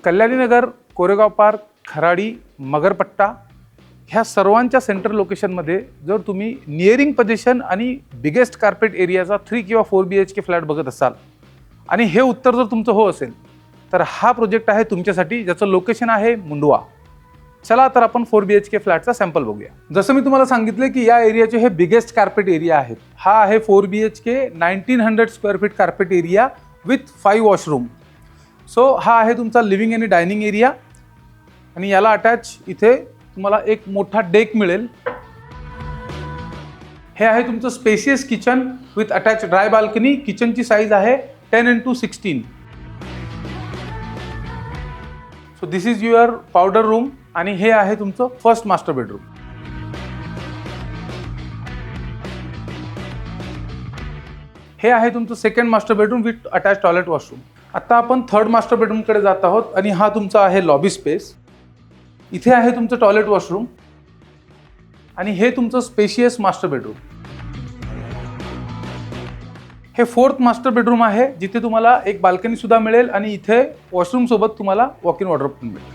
Kalyani Nagar, Koregaon park, Kharadi, Magarpatta ह्या सर्वांच्या centre लोकेशनमध्ये जर तुम्ही नियरिंग पोझिशन आणि बिगेस्ट कार्पेट एरियाचा 3 किंवा 4 BHK फ्लॅट बघत असाल आणि हे उत्तर जर तुमचं हो असेल तर हा प्रोजेक्ट आहे तुमच्यासाठी, ज्याचं लोकेशन आहे मुंडवा. चला तर आपण 4 BHK फ्लॅटचा सॅम्पल बघूया. जसं मी तुम्हाला सांगितलं की या एरियाचे हे बिगेस्ट कार्पेट एरिया आहेत. हा आहे 4 BHK 1900 square feet carpet area with 5 washroom. So हा आहे तुमचा लिव्हिंग आणि डायनिंग एरिया आणि याला अटॅच इथे तुम्हाला एक मोठा डेक मिळेल. हे आहे तुमचं spacious kitchen with attach dry balcony. किचनची साईज आहे 10x16. So this is your powder room आणि हे आहे तुमचं फर्स्ट मास्टर बेडरूम. हे आहे तुमचं second master bedroom with attach toilet washroom. आता आपण थर्ड मास्टर बेडरूमकडे जात आहोत आणि हा तुमचा आहे लॉबी स्पेस. इथे आहे तुमचं टॉयलेट वॉशरूम आणि हे तुमचं स्पेशियस मास्टर बेडरूम. हे फोर्थ मास्टर बेडरूम आहे, जिथे तुम्हाला एक बाल्कनी सुद्धा मिळेल आणि इथे वॉशरूम सोबत तुम्हाला वॉक इन वॉर्डरोब पण मिळेल.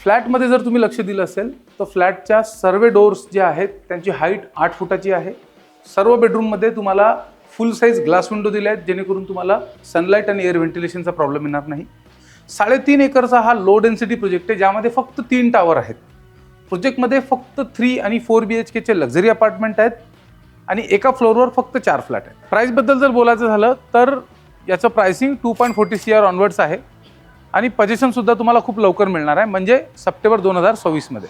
फ्लॅटमध्ये जर तुम्ही लक्ष दिलं असेल तर फ्लॅटच्या सर्व डोर्स जे आहेत त्यांची हाईट 8 फुटाची आहे. सर्व बेडरूममध्ये तुम्हाला फुल साईज ग्लास विंडो दिले आहेत, जेणेकरून तुम्हाला सनलाईट आणि एअर व्हेंटिलेशनचा प्रॉब्लेम येणार नाही. 3.5 एकरचा हा लो डेन्सिटी प्रोजेक्ट आहे, ज्यामध्ये फक्त 3 टावर आहेत. प्रोजेक्टमध्ये फक्त 3 आणि 4 BHKचे लक्झरी अपार्टमेंट आहेत आणि एका फ्लोअरवर फक्त 4 फ्लॅट आहेत. प्राईसबद्दल जर बोलायचं झालं तर याचं प्राइसिंग 2.40 CR ऑनवर्ड्स आहे आणि पोझिशनसुद्धा तुम्हाला खूप लवकर मिळणार आहे, म्हणजे सप्टेंबर 2024 मध्ये.